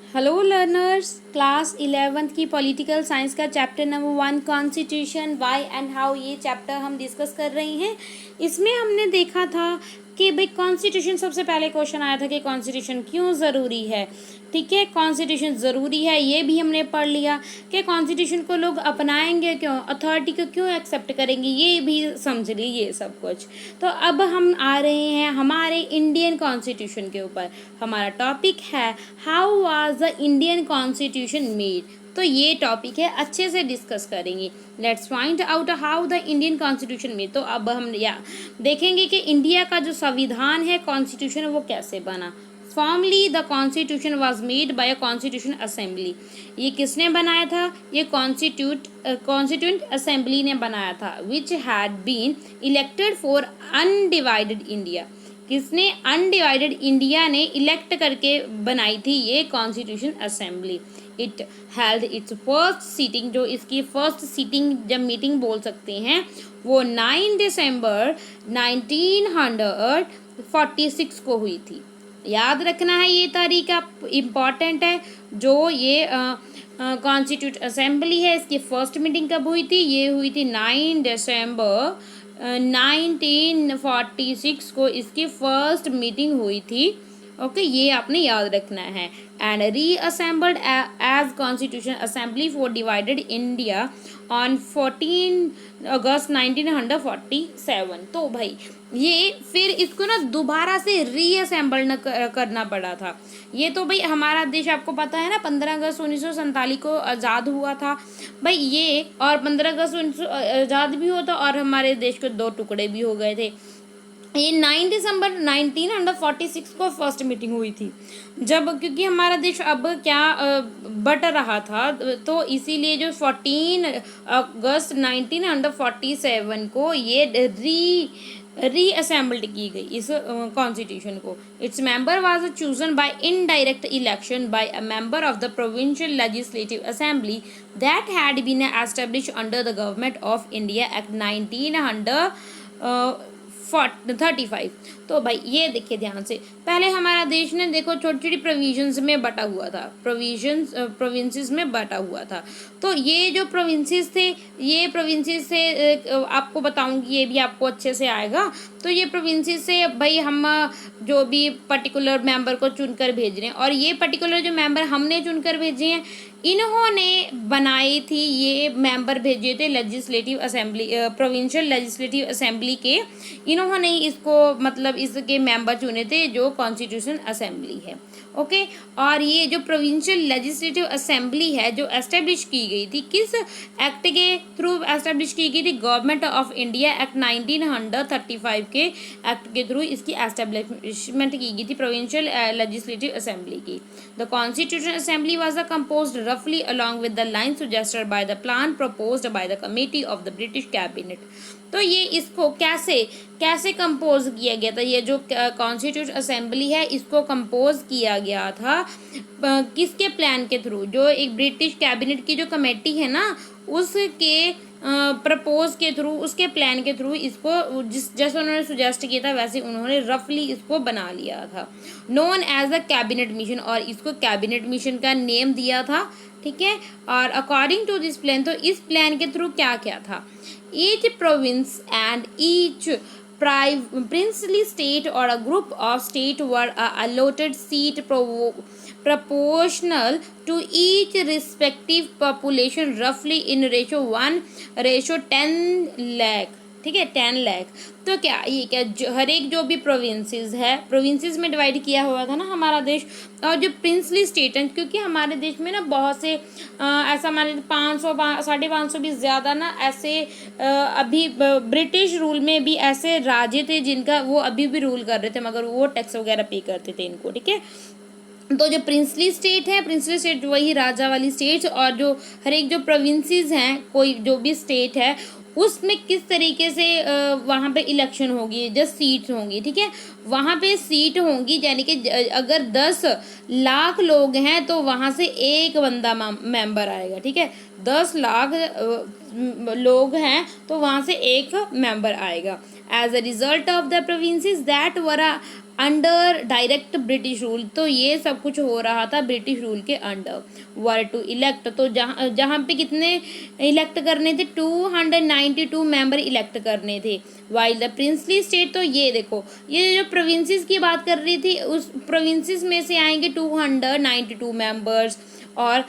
Hello learners, class 11th की political science का chapter number 1 constitution why and how, ये chapter हम discuss कर रहे हैं। इसमें हमने देखा था कि भाई कॉन्स्टिट्यूशन, सबसे पहले क्वेश्चन आया था कि कॉन्स्टिट्यूशन क्यों ज़रूरी है। ठीक है, कॉन्स्टिट्यूशन ज़रूरी है ये भी हमने पढ़ लिया कि कॉन्स्टिट्यूशन को लोग अपनाएंगे क्यों, अथॉरिटी को क्यों एक्सेप्ट करेंगे, ये भी समझ ली ये सब कुछ। तो अब हम आ रहे हैं हमारे इंडियन कॉन्स्टिट्यूशन के ऊपर। हमारा टॉपिक है how was the Indian constitution made. तो ये टॉपिक है, अच्छे से डिस्कस करेंगे। Let's find out how the Indian constitution made. तो अब हम देखेंगे कि इंडिया का जो संविधान है, कॉन्स्टिट्यूशन, वो कैसे बना। Formally the constitution was made by a constitution assembly. ये किसने बनाया था? ये कॉन्स्टिट्यूंट असेंबली ने बनाया था, which had been elected for undivided India. किसने? अनडिवाइडेड इंडिया ने इलेक्ट करके बनाई थी ये constitution assembly. It held its first sitting, जो इसकी फर्स्ट सीटिंग जब मीटिंग बोल सकते हैं, वो 9 दिसंबर 1946 को हुई थी। याद रखना है, ये तारीख आप इम्पॉर्टेंट है। जो ये कॉन्स्टिट्यूट असेंबली है, इसकी फर्स्ट मीटिंग कब हुई थी? ये हुई थी 9 दिसंबर 1946 को इसकी फर्स्ट मीटिंग हुई थी। ओके, ये आपने याद रखना है। And reassembled as constitution assembly for divided India on 14 August 1947। तो भाई ये फिर इसको ना दोबारा से रीअसेंबल न करना पड़ा था। ये तो भाई हमारा देश आपको पता है ना, 15 अगस्त 1947 को आज़ाद हुआ था भाई ये, और 15 अगस्त 1900 आज़ाद भी हुआ था और हमारे देश के 2 टुकड़े भी हो गए थे। ये 9 दिसंबर 1946 को फर्स्ट मीटिंग हुई थी, जब क्योंकि हमारा देश अब क्या बट रहा था, तो इसीलिए जो 14 अगस्त 1947 को ये रीअसेंबल्ड की गई इस कॉन्स्टिट्यूशन को। Its member was chosen by indirect election by a member of the provincial legislative assembly that had been established under the government of India act 1935। तो भाई ये देखिए ध्यान से, पहले हमारा देश ने देखो छोटी छोटी प्रोविजंस में बटा हुआ था, प्रोविंसेस में बटा हुआ था। तो ये जो प्रोविंसेस थे, ये प्रोविंसेस से आपको बताऊंगी, ये भी आपको अच्छे से आएगा। तो ये प्रोविंसेस से भाई हम जो भी पर्टिकुलर मेंबर को चुनकर भेज रहे हैं, और ये पर्टिकुलर जो मेंबर हमने चुनकर भेजे हैं, इन्होंने बनाई थी, ये मेंबर भेजे थे legislative assembly, provincial legislative assembly के। इन्होंने इसको मतलब इसके मेंबर चुने थे जो कॉन्स्टिट्यूशन असेंबली है। ओके, और ये जो प्रोविंशियल लेजिस्लेटिव असेंबली है जो एस्टेब्लिश की गई थी, किस एक्ट के थ्रू एस्टेब्लिश की गई थी? गवर्नमेंट ऑफ इंडिया एक्ट 1935 के एक्ट के थ्रू इसकी एस्टेब्लिशमेंट की गई थी, प्रोविंशियल लेजिस्लेटिव असेंबली की। The constitution assembly was composed रफली along with the line suggested by the plan proposed by the committee of the British cabinet. तो ये इसको कैसे कंपोज किया गया था? ये जो कॉन्स्टिट्यूशन असेंबली है, इसको कंपोज किया गया था किसके प्लान के थ्रू? जो एक ब्रिटिश कैबिनेट की जो कमेटी है ना, उसके प्रपोज के थ्रू, उसके प्लान के थ्रू इसको जैसे उन्होंने सुजेस्ट किया था वैसे उन्होंने रफली इसको बना लिया था। Known as the cabinet mission, और इसको कैबिनेट मिशन का नेम दिया था। ठीक है, और अकॉर्डिंग टू दिस प्लान, तो इस प्लान के थ्रू क्या क्या था? Each province and each princely state or a group of state were allotted seat proportional to each respective population roughly in ratio 1:10 lakh। ठीक है, 10 लाख। तो क्या ये क्या हर एक जो भी प्रोविंसेस है, प्रोविंसेस में डिवाइड किया हुआ था ना हमारा देश। और जो प्रिंसली स्टेट है, क्योंकि हमारे देश में ना बहुत से ऐसा हमारे 500 550 भी ज़्यादा ना ऐसे अभी ब्रिटिश रूल में भी ऐसे राज्य थे जिनका वो अभी भी रूल कर रहे थे, मगर वो टैक्स वगैरह पे करते थे इनको। ठीक है, तो जो प्रिंसली स्टेट है, प्रिंसली स्टेट वही राजा वाली स्टेट, और जो हर एक जो प्रोविंसेस हैं, कोई जो भी स्टेट है, उसमें किस तरीके से वहाँ पे इलेक्शन होगी, जस्ट सीट्स होंगी। ठीक है, वहाँ पे सीट होंगी, यानी कि अगर 10 लाख लोग हैं तो वहाँ से एक बंदा मेंबर आएगा। ठीक है, 10 लाख लोग हैं तो वहाँ से एक मेंबर आएगा। As a result of the provinces that were under direct British rule, तो ये सब कुछ हो रहा था ब्रिटिश रूल के अंडर। वर टू इलेक्ट, तो जहाँ जहाँ पे कितने इलेक्ट करने थे, 292 मेंबर इलेक्ट करने थे। वाइल द प्रिंसली स्टेट, तो ये देखो ये जो प्रोविंसेस की बात कर रही थी, उस प्रोविंसेस में से आएंगे 292 मेंबर्स, और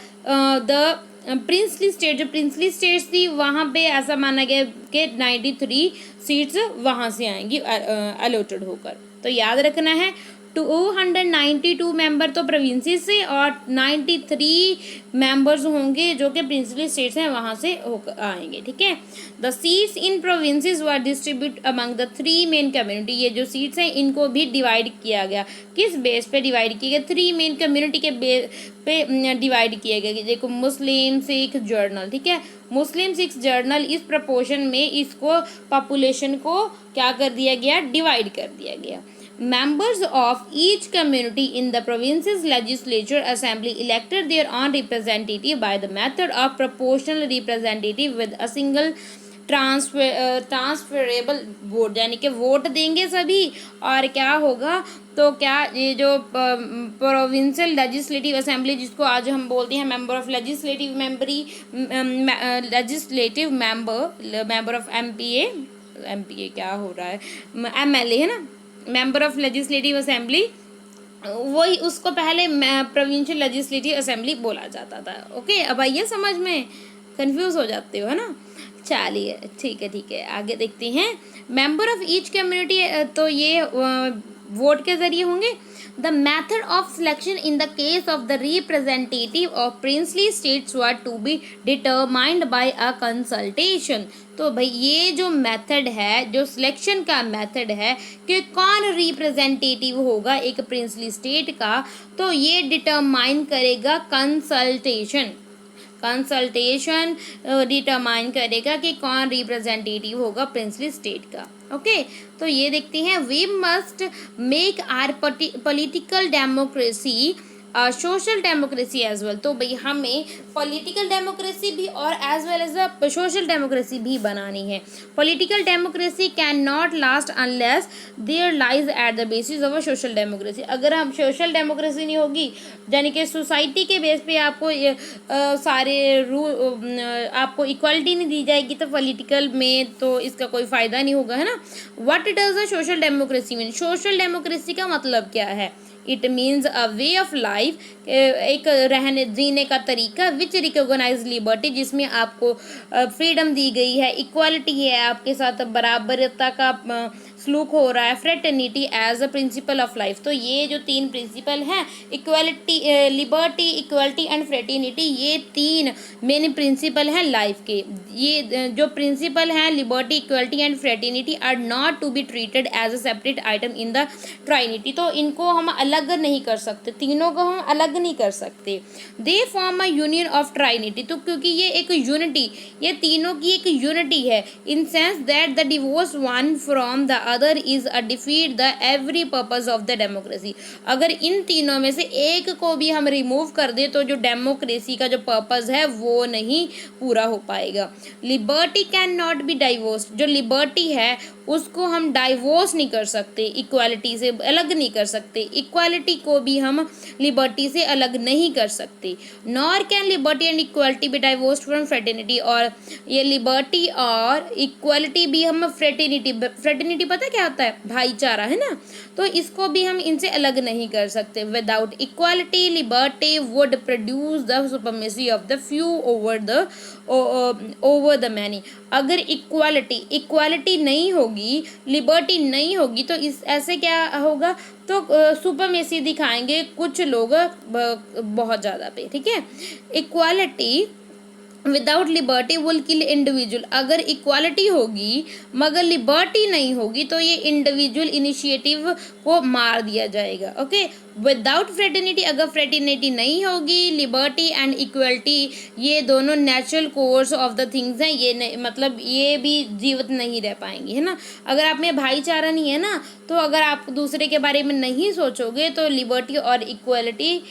द प्रिंसली स्टेट, जो प्रिंसली स्टेट्स थी वहाँ पे ऐसा माना गया कि 93 सीट्स वहाँ से आएंगी अलॉटेड होकर। तो याद रखना है 292 मेंबर तो प्रोविंसेस से और 93 मेंबर्स होंगे जो कि प्रिंसली स्टेट्स हैं वहाँ से होकर आएंगे, ठीक है। The seats in provinces were distribute among the 3 main community, ये जो सीट्स हैं इनको भी डिवाइड किया गया। किस बेस पे डिवाइड किया गया? 3 मेन कम्युनिटी के पे डिवाइड किया गया। देखो मुस्लिम, सिख, जर्नल, ठीक है। मुस्लिम, सिख, जर्नल इस प्रपोर्शन में इसको पॉपुलेशन को क्या कर दिया गया? डिवाइड कर दिया गया। Members of each community in the province's legislature assembly elected their own representative by the method of proportional representative with a single transferable vote, यानी कि वोट देंगे सभी, और क्या होगा तो क्या ये जो प्रोविंशियल लेजिस्लेटिव असेंबली जिसको आज हम बोलते हैं member of legislative member of MPa क्या हो रहा है, एमएलए है ना, मेंबर ऑफ लेजिस्लेटिव असेंबली, वही उसको पहले प्रोविंशियल लेजिस्लेटिव असेंबली बोला जाता था। ओके, अब आइए समझ में, कंफ्यूज हो जाते हो है ना। चलिए ठीक है, आगे देखते हैं। मेंबर ऑफ ईच कम्युनिटी, तो ये वोट के जरिए होंगे। The method of selection in the case of the representative of princely states were to be determined by a consultation. तो भाई ये जो मेथड है, जो सिलेक्शन का मेथड है कि कौन रिप्रेजेंटेटिव होगा एक प्रिंसली स्टेट का, तो ये डिटरमाइन करेगा कंसल्टेशन डिटरमाइन करेगा कि कौन रिप्रेजेंटेटिव होगा प्रिंसली स्टेट का। ओके, तो ये देखते हैं। We must make our political democracy social democracy as well, तो भाई हमें पॉलिटिकल डेमोक्रेसी भी और as well as a social democracy भी बनानी है। Political democracy can not last unless there lies at the basis of a social democracy. अगर हम सोशल डेमोक्रेसी नहीं होगी, यानी कि सोसाइटी के बेस पे आपको सारे रूल, आपको इक्वालिटी नहीं दी जाएगी, तो पॉलिटिकल में तो इसका कोई फ़ायदा नहीं होगा, है ना। What does a social democracy mean? Social democracy का मतलब क्या है? It means a way of life, एक रहने जीने का तरीका, विच रिकॉग्नाइज लिबर्टी, जिसमें आपको फ्रीडम दी गई है, इक्वालिटी है, आपके साथ बराबरता का सलूक हो रहा है, fraternity as a principle of life. तो ये जो 3 प्रिंसिपल हैं, equality, liberty, equality and fraternity, ये 3 मेन प्रिंसिपल हैं लाइफ के। ये जो प्रिंसिपल हैं liberty, equality and fraternity are not to be treated as a separate item in the trinity. तो इनको हम अलग नहीं कर सकते, तीनों को हम अलग नहीं कर सकते। They form a union of trinity, तो क्योंकि ये एक यूनिटी, ये तीनों की एक यूनिटी है, in sense that the divorce one from the other is a defeat the every purpose of the democracy. अगर इन तीनों में से एक को भी हम रिमूव कर दे तो जो डेमोक्रेसी का जो पर्पस है वो नहीं पूरा हो पाएगा। Liberty can not be divorce, जो लिबर्टी है उसको हम डाइवोर्स नहीं कर सकते, इक्वालिटी से अलग नहीं कर सकते, इक्वालिटी को भी हम लिबर्टी से अलग नहीं कर सकते। Nor can liberty and equality be divorced from fraternity, और ये लिबर्टी और इक्वालिटी भी हम फ्रेटर्निटी पता क्या होता है? भाईचारा, है ना, तो इसको भी हम इनसे अलग नहीं कर सकते। Without equality liberty would produce the supremacy of the few over the many. अगर इक्वालिटी नहीं होगी, लिबर्टी नहीं होगी, तो इस ऐसे क्या होगा? तो सुपरमेसी दिखाएंगे कुछ लोग बहुत ज़्यादा पे, ठीक है। Equality without liberty will kill individual, अगर इक्वालिटी होगी मगर लिबर्टी नहीं होगी तो ये इंडिविजुअल इनिशिएटिव को मार दिया जाएगा। ओके, विदाउट फ्रेटर्निटी, अगर फ्रेटर्निटी नहीं होगी, लिबर्टी एंड इक्वलिटी ये दोनों natural course of the things हैं, ये नहीं, मतलब ये भी जीवित नहीं रह पाएंगी, है ना। अगर आप में भाईचारा नहीं है ना, तो अगर आप दूसरे के बारे में नहीं सोचोगे तो लिबर्टी और इक्वलिटी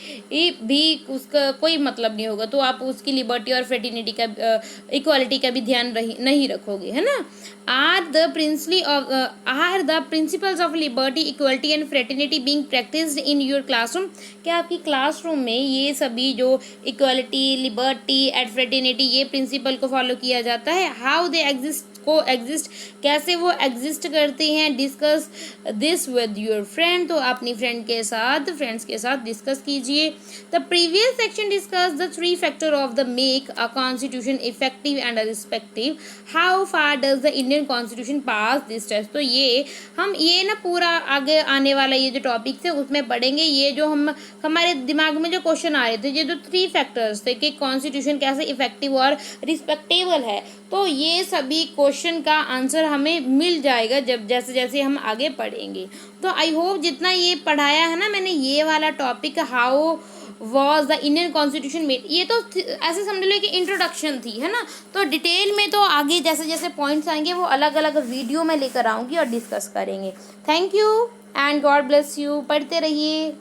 भी उसका कोई मतलब नहीं होगा, तो आप उसकी लिबर्टी और फ्रेटर्निटी का इक्वलिटी का भी ध्यान नहीं रखोगे, है ना। Are the principles of liberty, equality and fraternity being practised in your classroom, क्या आपकी क्लासरूम में ये सभी जो इक्वलिटी, लिबर्टी एंड फ्रेटर्निटी ये प्रिंसिपल को फॉलो किया जाता है। हाउ दे एग्जिस्ट, कैसे वो एग्जिस्ट करते हैं। Discuss this with your friend, तो अपनी फ्रेंड्स के साथ डिस्कस कीजिए। The previous section discuss the 3 factor of the make a constitution effective and respective. How far does the Indian constitution pass this test, तो हम ये ना पूरा आगे आने वाला ये जो टॉपिक्स है उसमें पढ़ेंगे। ये जो हमारे दिमाग में जो क्वेश्चन आ रहे थे, ये जो 3 फैक्टर्स थे कि कॉन्स्टिट्यूशन कैसे इफेक्टिव और रिस्पेक्टेबल है, तो ये सभी क्वेश्चन का आंसर हमें मिल जाएगा जब जैसे जैसे हम आगे पढ़ेंगे। तो आई होप जितना ये पढ़ाया है ना मैंने, ये वाला topic how was the Indian constitution made, ये तो ऐसे समझ लो कि इंट्रोडक्शन थी, है ना। तो डिटेल में तो आगे जैसे जैसे पॉइंट्स आएंगे वो अलग अलग वीडियो में लेकर आऊँगी और डिस्कस करेंगे। Thank you and God bless you. पढ़ते रहिए।